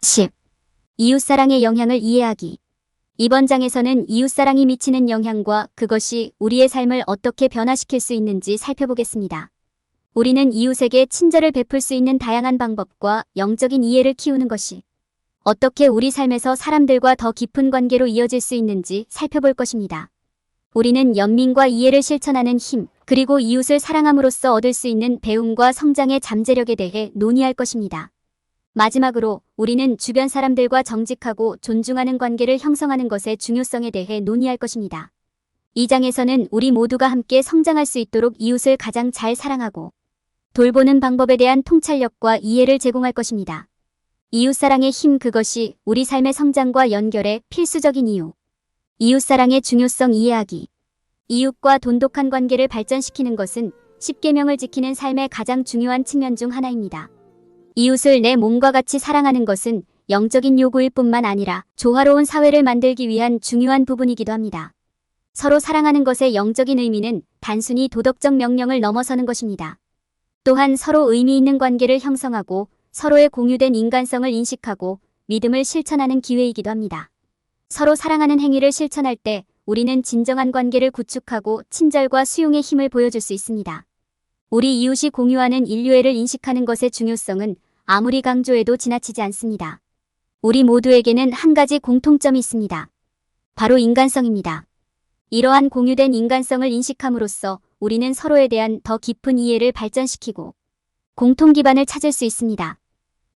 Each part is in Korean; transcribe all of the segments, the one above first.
10. 이웃사랑의 영향을 이해하기. 이번 장에서는 이웃사랑이 미치는 영향과 그것이 우리의 삶을 어떻게 변화시킬 수 있는지 살펴보겠습니다. 우리는 이웃에게 친절을 베풀 수 있는 다양한 방법과 영적인 이해를 키우는 것이 어떻게 우리 삶에서 사람들과 더 깊은 관계로 이어질 수 있는지 살펴볼 것입니다. 우리는 연민과 이해를 실천하는 힘, 그리고 이웃을 사랑함으로써 얻을 수 있는 배움과 성장의 잠재력에 대해 논의할 것입니다. 마지막으로 우리는 주변 사람들과 정직하고 존중하는 관계를 형성하는 것의 중요성에 대해 논의할 것입니다. 이 장에서는 우리 모두가 함께 성장할 수 있도록 이웃을 가장 잘 사랑하고 돌보는 방법에 대한 통찰력과 이해를 제공할 것입니다. 이웃사랑의 힘, 그것이 우리 삶의 성장과 연결에 필수적인 이유. 이웃사랑의 중요성 이해하기. 이웃과 돈독한 관계를 발전시키는 것은 10계명을 지키는 삶의 가장 중요한 측면 중 하나입니다. 이웃을 내 몸과 같이 사랑하는 것은 영적인 요구일 뿐만 아니라 조화로운 사회를 만들기 위한 중요한 부분이기도 합니다. 서로 사랑하는 것의 영적인 의미는 단순히 도덕적 명령을 넘어서는 것입니다. 또한 서로 의미 있는 관계를 형성하고 서로의 공유된 인간성을 인식하고 믿음을 실천하는 기회이기도 합니다. 서로 사랑하는 행위를 실천할 때 우리는 진정한 관계를 구축하고 친절과 수용의 힘을 보여줄 수 있습니다. 우리 이웃이 공유하는 인류애를 인식하는 것의 중요성은 아무리 강조해도 지나치지 않습니다. 우리 모두에게는 한 가지 공통점이 있습니다. 바로 인간성입니다. 이러한 공유된 인간성을 인식함으로써 우리는 서로에 대한 더 깊은 이해를 발전시키고 공통 기반을 찾을 수 있습니다.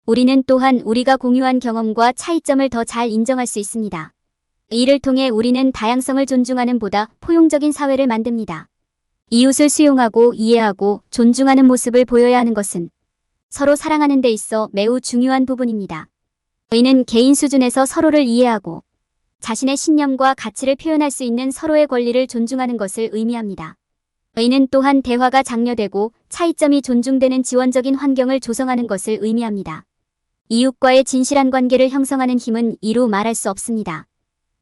우리는 또한 우리가 공유한 경험과 차이점을 더 잘 인정할 수 있습니다. 이를 통해 우리는 다양성을 존중하는 보다 포용적인 사회를 만듭니다. 이웃을 수용하고 이해하고 존중하는 모습을 보여야 하는 것은 서로 사랑하는 데 있어 매우 중요한 부분입니다. 이는 개인 수준에서 서로를 이해하고 자신의 신념과 가치를 표현할 수 있는 서로의 권리를 존중하는 것을 의미합니다. 이는 또한 대화가 장려되고 차이점이 존중되는 지원적인 환경을 조성하는 것을 의미합니다. 이웃과의 진실한 관계를 형성하는 힘은 이루 말할 수 없습니다.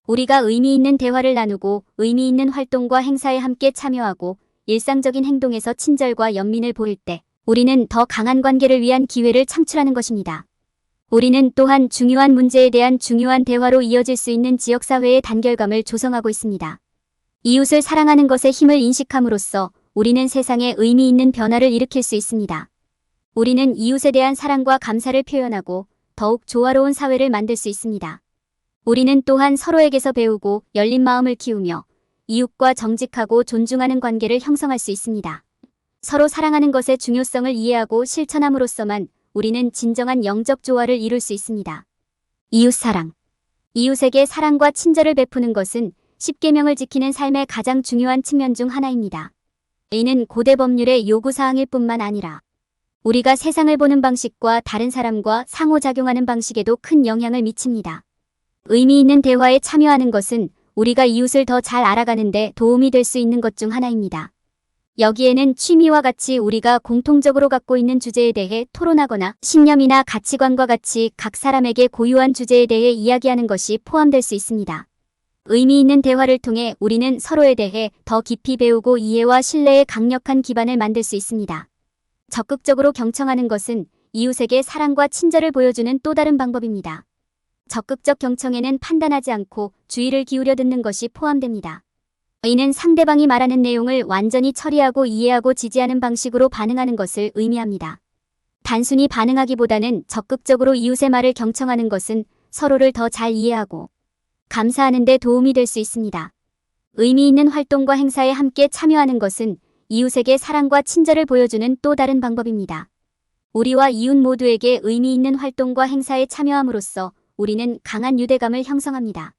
우리가 의미 있는 대화를 나누고 의미 있는 활동과 행사에 함께 참여하고 일상적인 행동에서 친절과 연민을 보일 때 우리는 더 강한 관계를 위한 기회를 창출하는 것입니다. 우리는 또한 중요한 문제에 대한 중요한 대화로 이어질 수 있는 지역사회의 단결감을 조성하고 있습니다. 이웃을 사랑하는 것의 힘을 인식함으로써 우리는 세상에 의미 있는 변화를 일으킬 수 있습니다. 우리는 이웃에 대한 사랑과 감사를 표현하고 더욱 조화로운 사회를 만들 수 있습니다. 우리는 또한 서로에게서 배우고 열린 마음을 키우며 이웃과 정직하고 존중하는 관계를 형성할 수 있습니다. 서로 사랑하는 것의 중요성을 이해하고 실천함으로써만 우리는 진정한 영적 조화를 이룰 수 있습니다. 이웃사랑. 이웃에게 사랑과 친절을 베푸는 것은 10계명을 지키는 삶의 가장 중요한 측면 중 하나입니다. 이는 고대 법률의 요구사항일 뿐만 아니라 우리가 세상을 보는 방식과 다른 사람과 상호작용하는 방식에도 큰 영향을 미칩니다. 의미 있는 대화에 참여하는 것은 우리가 이웃을 더 잘 알아가는 데 도움이 될 수 있는 것 중 하나입니다. 여기에는 취미와 같이 우리가 공통적으로 갖고 있는 주제에 대해 토론하거나 신념이나 가치관과 같이 각 사람에게 고유한 주제에 대해 이야기하는 것이 포함될 수 있습니다. 의미 있는 대화를 통해 우리는 서로에 대해 더 깊이 배우고 이해와 신뢰의 강력한 기반을 만들 수 있습니다. 적극적으로 경청하는 것은 이웃에게 사랑과 친절을 보여주는 또 다른 방법입니다. 적극적 경청에는 판단하지 않고 주의를 기울여 듣는 것이 포함됩니다. 이는 상대방이 말하는 내용을 완전히 처리하고 이해하고 지지하는 방식으로 반응하는 것을 의미합니다. 단순히 반응하기보다는 적극적으로 이웃의 말을 경청하는 것은 서로를 더 잘 이해하고 감사하는 데 도움이 될 수 있습니다. 의미 있는 활동과 행사에 함께 참여하는 것은 이웃에게 사랑과 친절을 보여주는 또 다른 방법입니다. 우리와 이웃 모두에게 의미 있는 활동과 행사에 참여함으로써 우리는 강한 유대감을 형성합니다.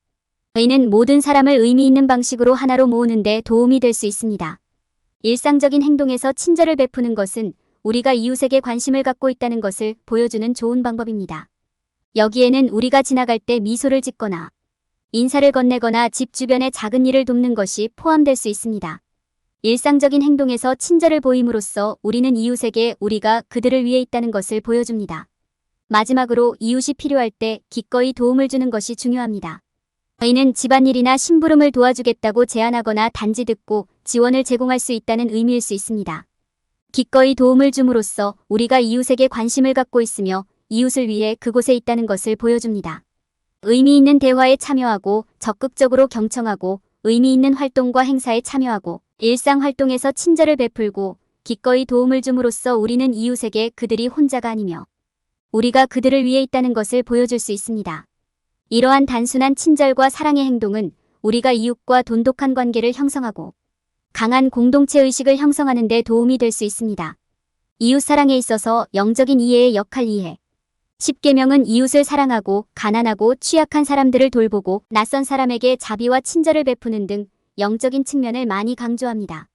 이는 모든 사람을 의미 있는 방식으로 하나로 모으는 데 도움이 될 수 있습니다. 일상적인 행동에서 친절을 베푸는 것은 우리가 이웃에게 관심을 갖고 있다는 것을 보여주는 좋은 방법입니다. 여기에는 우리가 지나갈 때 미소를 짓거나 인사를 건네거나 집 주변의 작은 일을 돕는 것이 포함될 수 있습니다. 일상적인 행동에서 친절을 보임으로써 우리는 이웃에게 우리가 그들을 위해 있다는 것을 보여줍니다. 마지막으로 이웃이 필요할 때 기꺼이 도움을 주는 것이 중요합니다. 이는 집안일이나 심부름을 도와주겠다고 제안하거나 단지 듣고 지원을 제공할 수 있다는 의미일 수 있습니다. 기꺼이 도움을 줌으로써 우리가 이웃에게 관심을 갖고 있으며 이웃을 위해 그곳에 있다는 것을 보여줍니다. 의미 있는 대화에 참여하고 적극적으로 경청하고 의미 있는 활동과 행사에 참여하고 일상 활동에서 친절을 베풀고 기꺼이 도움을 줌으로써 우리는 이웃에게 그들이 혼자가 아니며 우리가 그들을 위해 있다는 것을 보여줄 수 있습니다. 이러한 단순한 친절과 사랑의 행동은 우리가 이웃과 돈독한 관계를 형성하고 강한 공동체 의식을 형성하는 데 도움이 될 수 있습니다. 이웃 사랑에 있어서 영적인 이해의 역할 이해. 10계명은 이웃을 사랑하고 가난하고 취약한 사람들을 돌보고 낯선 사람에게 자비와 친절을 베푸는 등 영적인 측면을 많이 강조합니다.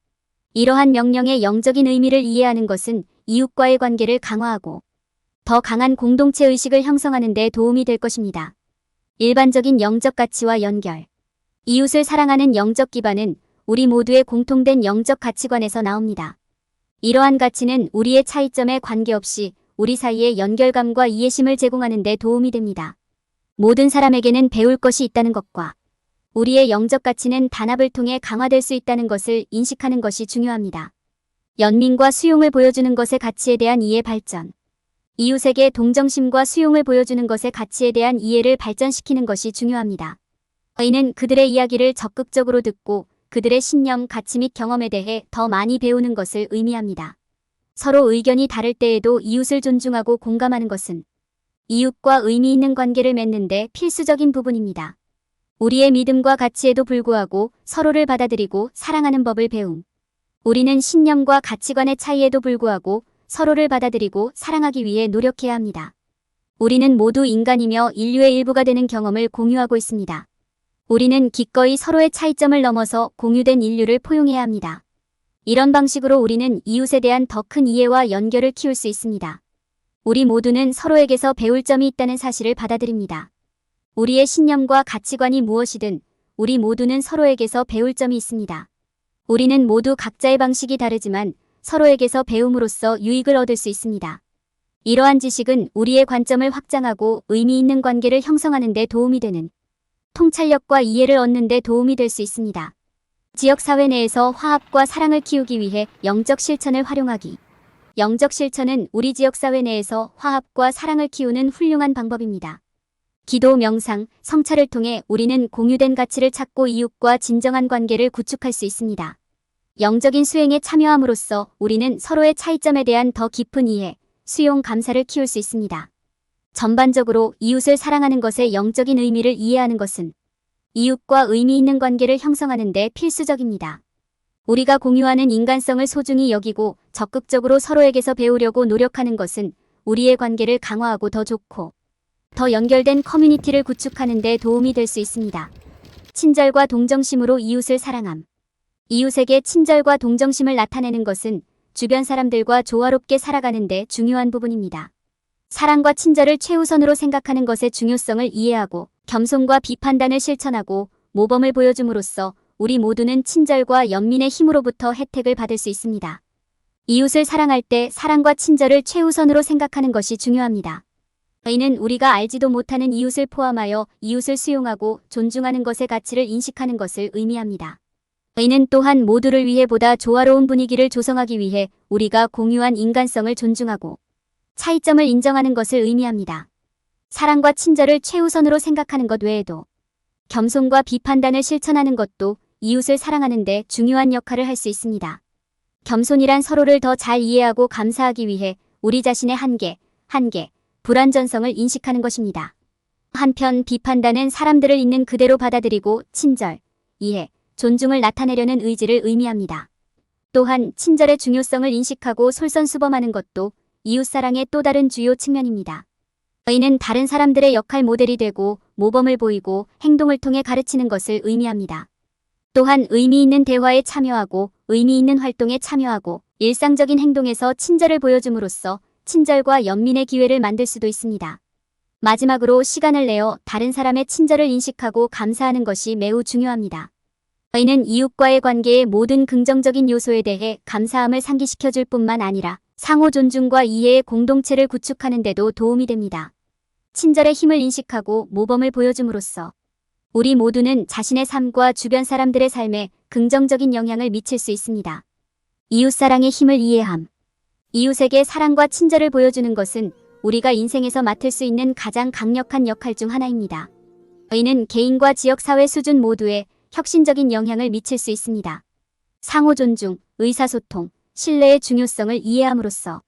이러한 명령의 영적인 의미를 이해하는 것은 이웃과의 관계를 강화하고 더 강한 공동체 의식을 형성하는 데 도움이 될 것입니다. 일반적인 영적 가치와 연결. 이웃을 사랑하는 영적 기반은 우리 모두의 공통된 영적 가치관에서 나옵니다. 이러한 가치는 우리의 차이점에 관계없이 우리 사이의 연결감과 이해심을 제공하는 데 도움이 됩니다. 모든 사람에게는 배울 것이 있다는 것과 우리의 영적 가치는 단합을 통해 강화될 수 있다는 것을 인식하는 것이 중요합니다. 연민과 수용을 보여주는 것의 가치에 대한 이해 발전. 이웃에게 동정심과 수용을 보여주는 것의 가치에 대한 이해를 발전시키는 것이 중요합니다. 이는 그들의 이야기를 적극적으로 듣고 그들의 신념, 가치 및 경험에 대해 더 많이 배우는 것을 의미합니다. 서로 의견이 다를 때에도 이웃을 존중하고 공감하는 것은 이웃과 의미 있는 관계를 맺는 데 필수적인 부분입니다. 우리의 믿음과 가치에도 불구하고 서로를 받아들이고 사랑하는 법을 배움. 우리는 신념과 가치관의 차이에도 불구하고 서로를 받아들이고 사랑하기 위해 노력해야 합니다. 우리는 모두 인간이며 인류의 일부가 되는 경험을 공유하고 있습니다. 우리는 기꺼이 서로의 차이점을 넘어서 공유된 인류를 포용해야 합니다. 이런 방식으로 우리는 이웃에 대한 더 큰 이해와 연결을 키울 수 있습니다. 우리 모두는 서로에게서 배울 점이 있다는 사실을 받아들입니다. 우리의 신념과 가치관이 무엇이든 우리 모두는 서로에게서 배울 점이 있습니다. 우리는 모두 각자의 방식이 다르지만 서로에게서 배움으로써 유익을 얻을 수 있습니다. 이러한 지식은 우리의 관점을 확장하고 의미 있는 관계를 형성하는 데 도움이 되는 통찰력과 이해를 얻는 데 도움이 될 수 있습니다. 지역사회 내에서 화합과 사랑을 키우기 위해 영적 실천을 활용하기. 영적 실천은 우리 지역사회 내에서 화합과 사랑을 키우는 훌륭한 방법입니다. 기도, 명상, 성찰을 통해 우리는 공유된 가치를 찾고 이웃과 진정한 관계를 구축할 수 있습니다. 영적인 수행에 참여함으로써 우리는 서로의 차이점에 대한 더 깊은 이해, 수용, 감사를 키울 수 있습니다. 전반적으로 이웃을 사랑하는 것의 영적인 의미를 이해하는 것은 이웃과 의미 있는 관계를 형성하는 데 필수적입니다. 우리가 공유하는 인간성을 소중히 여기고 적극적으로 서로에게서 배우려고 노력하는 것은 우리의 관계를 강화하고 더 좋고 더 연결된 커뮤니티를 구축하는 데 도움이 될 수 있습니다. 친절과 동정심으로 이웃을 사랑함. 이웃에게 친절과 동정심을 나타내는 것은 주변 사람들과 조화롭게 살아가는 데 중요한 부분입니다. 사랑과 친절을 최우선으로 생각하는 것의 중요성을 이해하고 겸손과 비판단을 실천하고 모범을 보여줌으로써 우리 모두는 친절과 연민의 힘으로부터 혜택을 받을 수 있습니다. 이웃을 사랑할 때 사랑과 친절을 최우선으로 생각하는 것이 중요합니다. 이는 우리가 알지도 못하는 이웃을 포함하여 이웃을 수용하고 존중하는 것의 가치를 인식하는 것을 의미합니다. 이는 또한 모두를 위해 보다 조화로운 분위기를 조성하기 위해 우리가 공유한 인간성을 존중하고 차이점을 인정하는 것을 의미합니다. 사랑과 친절을 최우선으로 생각하는 것 외에도 겸손과 비판단을 실천하는 것도 이웃을 사랑하는 데 중요한 역할을 할 수 있습니다. 겸손이란 서로를 더 잘 이해하고 감사하기 위해 우리 자신의 한계, 불완전성을 인식하는 것입니다. 한편 비판단은 사람들을 있는 그대로 받아들이고 친절, 이해, 존중을 나타내려는 의지를 의미합니다. 또한 친절의 중요성을 인식하고 솔선수범하는 것도 이웃사랑의 또 다른 주요 측면입니다. 이는 다른 사람들의 역할 모델이 되고 모범을 보이고 행동을 통해 가르치는 것을 의미합니다. 또한 의미 있는 대화에 참여하고 의미 있는 활동에 참여하고 일상적인 행동에서 친절을 보여줌으로써 친절과 연민의 기회를 만들 수도 있습니다. 마지막으로 시간을 내어 다른 사람의 친절을 인식하고 감사하는 것이 매우 중요합니다. 이는 이웃과의 관계의 모든 긍정적인 요소에 대해 감사함을 상기시켜줄 뿐만 아니라 상호 존중과 이해의 공동체를 구축하는 데도 도움이 됩니다. 친절의 힘을 인식하고 모범을 보여줌으로써 우리 모두는 자신의 삶과 주변 사람들의 삶에 긍정적인 영향을 미칠 수 있습니다. 이웃사랑의 힘을 이해함. 이웃에게 사랑과 친절을 보여주는 것은 우리가 인생에서 맡을 수 있는 가장 강력한 역할 중 하나입니다. 이는 개인과 지역사회 수준 모두에 혁신적인 영향을 미칠 수 있습니다. 상호 존중, 의사소통, 신뢰의 중요성을 이해함으로써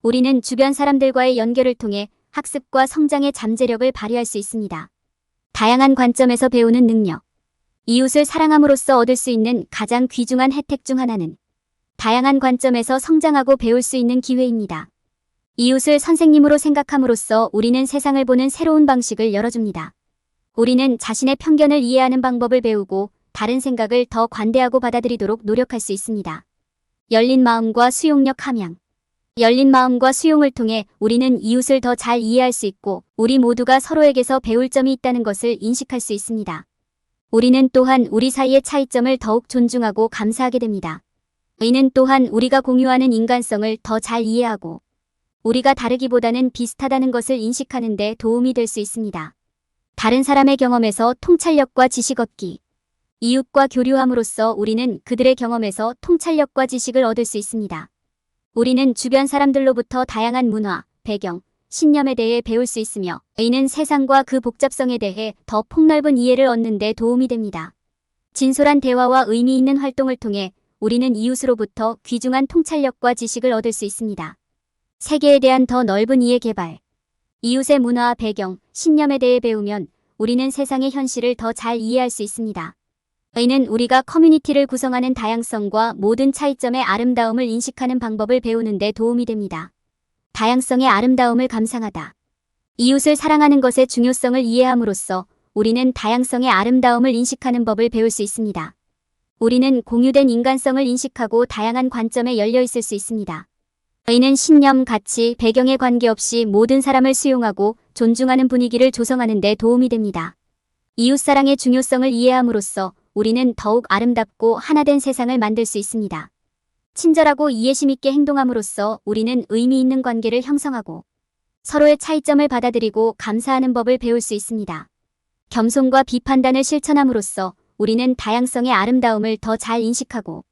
우리는 주변 사람들과의 연결을 통해 학습과 성장의 잠재력을 발휘할 수 있습니다. 다양한 관점에서 배우는 능력. 이웃을 사랑함으로써 얻을 수 있는 가장 귀중한 혜택 중 하나는 다양한 관점에서 성장하고 배울 수 있는 기회입니다. 이웃을 선생님으로 생각함으로써 우리는 세상을 보는 새로운 방식을 열어줍니다. 우리는 자신의 편견을 이해하는 방법을 배우고 다른 생각을 더 관대하고 받아들이도록 노력할 수 있습니다. 열린 마음과 수용력 함양. 열린 마음과 수용을 통해 우리는 이웃을 더 잘 이해할 수 있고 우리 모두가 서로에게서 배울 점이 있다는 것을 인식할 수 있습니다. 우리는 또한 우리 사이의 차이점을 더욱 존중하고 감사하게 됩니다. 이는 또한 우리가 공유하는 인간성을 더 잘 이해하고 우리가 다르기보다는 비슷하다는 것을 인식하는 데 도움이 될 수 있습니다. 다른 사람의 경험에서 통찰력과 지식 얻기. 이웃과 교류함으로써 우리는 그들의 경험에서 통찰력과 지식을 얻을 수 있습니다. 우리는 주변 사람들로부터 다양한 문화, 배경, 신념에 대해 배울 수 있으며 이는 세상과 그 복잡성에 대해 더 폭넓은 이해를 얻는 데 도움이 됩니다. 진솔한 대화와 의미 있는 활동을 통해 우리는 이웃으로부터 귀중한 통찰력과 지식을 얻을 수 있습니다. 세계에 대한 더 넓은 이해 개발. 이웃의 문화와 배경, 신념에 대해 배우면 우리는 세상의 현실을 더 잘 이해할 수 있습니다. 이는 우리가 커뮤니티를 구성하는 다양성과 모든 차이점의 아름다움을 인식하는 방법을 배우는 데 도움이 됩니다. 다양성의 아름다움을 감상하다. 이웃을 사랑하는 것의 중요성을 이해함으로써 우리는 다양성의 아름다움을 인식하는 법을 배울 수 있습니다. 우리는 공유된 인간성을 인식하고 다양한 관점에 열려 있을 수 있습니다. 이는 신념, 가치, 배경에 관계없이 모든 사람을 수용하고 존중하는 분위기를 조성하는 데 도움이 됩니다. 이웃사랑의 중요성을 이해함으로써 우리는 더욱 아름답고 하나된 세상을 만들 수 있습니다. 친절하고 이해심 있게 행동함으로써 우리는 의미 있는 관계를 형성하고 서로의 차이점을 받아들이고 감사하는 법을 배울 수 있습니다. 겸손과 비판단을 실천함으로써 우리는 다양성의 아름다움을 더 잘 인식하고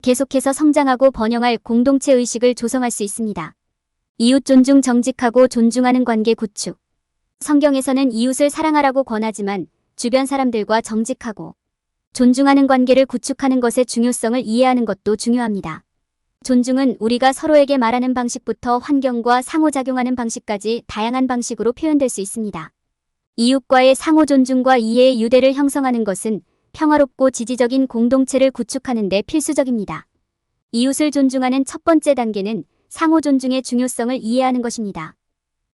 계속해서 성장하고 번영할 공동체 의식을 조성할 수 있습니다. 이웃 존중 정직하고 존중하는 관계 구축. 성경에서는 이웃을 사랑하라고 권하지만 주변 사람들과 정직하고 존중하는 관계를 구축하는 것의 중요성을 이해하는 것도 중요합니다. 존중은 우리가 서로에게 말하는 방식부터 환경과 상호작용하는 방식까지 다양한 방식으로 표현될 수 있습니다. 이웃과의 상호 존중과 이해의 유대를 형성하는 것은 평화롭고 지지적인 공동체를 구축하는 데 필수적입니다. 이웃을 존중하는 첫 번째 단계는 상호 존중의 중요성을 이해하는 것입니다.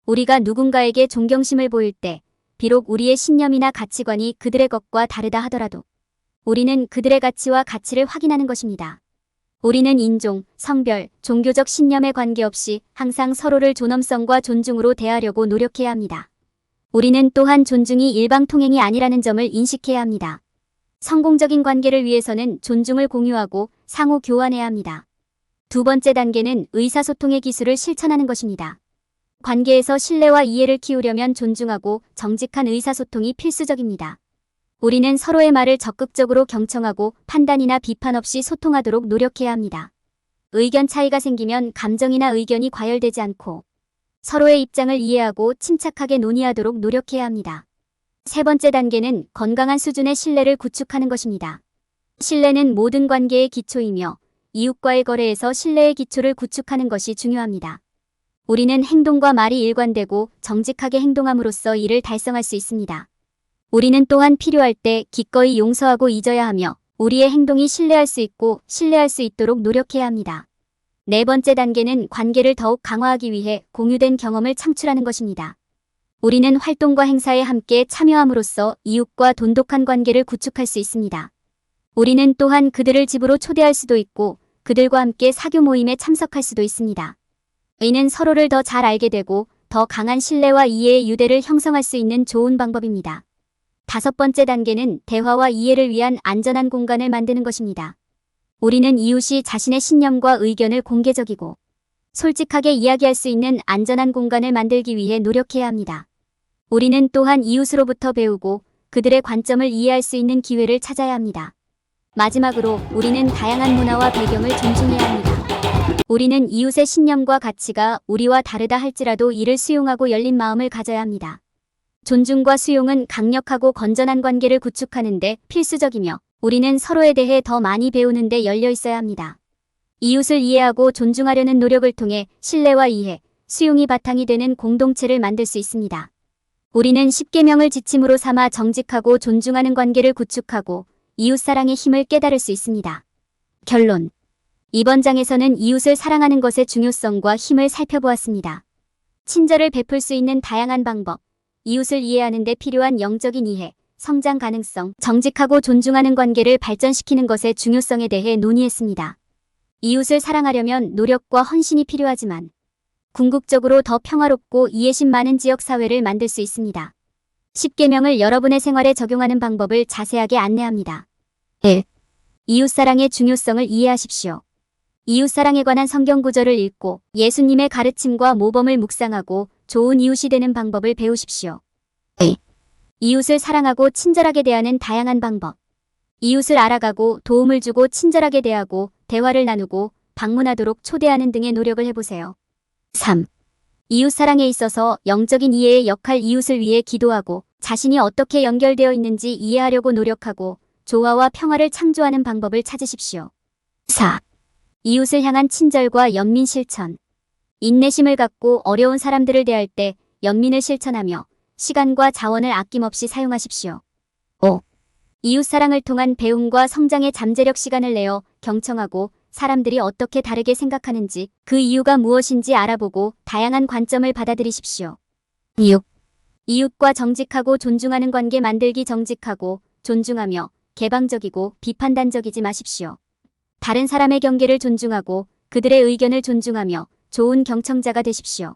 우리가 누군가에게 존경심을 보일 때 비록 우리의 신념이나 가치관이 그들의 것과 다르다 하더라도 우리는 그들의 가치와 가치를 확인하는 것입니다. 우리는 인종, 성별, 종교적 신념에 관계없이 항상 서로를 존엄성과 존중으로 대하려고 노력해야 합니다. 우리는 또한 존중이 일방통행이 아니라는 점을 인식해야 합니다. 성공적인 관계를 위해서는 존중을 공유하고 상호 교환해야 합니다. 두 번째 단계는 의사소통의 기술을 실천하는 것입니다. 관계에서 신뢰와 이해를 키우려면 존중하고 정직한 의사소통이 필수적입니다. 우리는 서로의 말을 적극적으로 경청하고 판단이나 비판 없이 소통하도록 노력해야 합니다. 의견 차이가 생기면 감정이나 의견이 과열되지 않고 서로의 입장을 이해하고 침착하게 논의하도록 노력해야 합니다. 세 번째 단계는 건강한 수준의 신뢰를 구축하는 것입니다. 신뢰는 모든 관계의 기초이며 이웃과의 거래에서 신뢰의 기초를 구축하는 것이 중요합니다. 우리는 행동과 말이 일관되고 정직하게 행동함으로써 이를 달성할 수 있습니다. 우리는 또한 필요할 때 기꺼이 용서하고 잊어야 하며 우리의 행동이 신뢰할 수 있고 신뢰할 수 있도록 노력해야 합니다. 네 번째 단계는 관계를 더욱 강화하기 위해 공유된 경험을 창출하는 것입니다. 우리는 활동과 행사에 함께 참여함으로써 이웃과 돈독한 관계를 구축할 수 있습니다. 우리는 또한 그들을 집으로 초대할 수도 있고 그들과 함께 사교 모임에 참석할 수도 있습니다. 이는 서로를 더 잘 알게 되고 더 강한 신뢰와 이해의 유대를 형성할 수 있는 좋은 방법입니다. 다섯 번째 단계는 대화와 이해를 위한 안전한 공간을 만드는 것입니다. 우리는 이웃이 자신의 신념과 의견을 공개적이고 솔직하게 이야기할 수 있는 안전한 공간을 만들기 위해 노력해야 합니다. 우리는 또한 이웃으로부터 배우고 그들의 관점을 이해할 수 있는 기회를 찾아야 합니다. 마지막으로 우리는 다양한 문화와 배경을 존중해야 합니다. 우리는 이웃의 신념과 가치가 우리와 다르다 할지라도 이를 수용하고 열린 마음을 가져야 합니다. 존중과 수용은 강력하고 건전한 관계를 구축하는 데 필수적이며 우리는 서로에 대해 더 많이 배우는 데 열려 있어야 합니다. 이웃을 이해하고 존중하려는 노력을 통해 신뢰와 이해, 수용이 바탕이 되는 공동체를 만들 수 있습니다. 우리는 10계명을 지침으로 삼아 정직하고 존중하는 관계를 구축하고 이웃사랑의 힘을 깨달을 수 있습니다. 결론. 이번 장에서는 이웃을 사랑하는 것의 중요성과 힘을 살펴보았습니다. 친절을 베풀 수 있는 다양한 방법, 이웃을 이해하는 데 필요한 영적인 이해, 성장 가능성, 정직하고 존중하는 관계를 발전시키는 것의 중요성에 대해 논의했습니다. 이웃을 사랑하려면 노력과 헌신이 필요하지만 궁극적으로 더 평화롭고 이해심 많은 지역 사회를 만들 수 있습니다. 10계명을 여러분의 생활에 적용하는 방법을 자세하게 안내합니다. 1. 이웃사랑의 중요성을 이해하십시오. 이웃사랑에 관한 성경 구절을 읽고 예수님의 가르침과 모범을 묵상하고 좋은 이웃이 되는 방법을 배우십시오. 2. 이웃을 사랑하고 친절하게 대하는 다양한 방법. 이웃을 알아가고 도움을 주고 친절하게 대하고 대화를 나누고 방문하도록 초대하는 등의 노력을 해보세요. 3. 이웃 사랑에 있어서 영적인 이해의 역할 이웃을 위해 기도하고 자신이 어떻게 연결되어 있는지 이해하려고 노력하고 조화와 평화를 창조하는 방법을 찾으십시오. 4. 이웃을 향한 친절과 연민 실천. 인내심을 갖고 어려운 사람들을 대할 때 연민을 실천하며 시간과 자원을 아낌없이 사용하십시오. 5. 이웃 사랑을 통한 배움과 성장의 잠재력 시간을 내어 경청하고 사람들이 어떻게 다르게 생각하는지 그 이유가 무엇인지 알아보고 다양한 관점을 받아들이십시오. 6. 이웃과 정직하고 존중하는 관계 만들기. 정직하고 존중하며 개방적이고 비판단적이지 마십시오. 다른 사람의 경계를 존중하고 그들의 의견을 존중하며 좋은 경청자가 되십시오.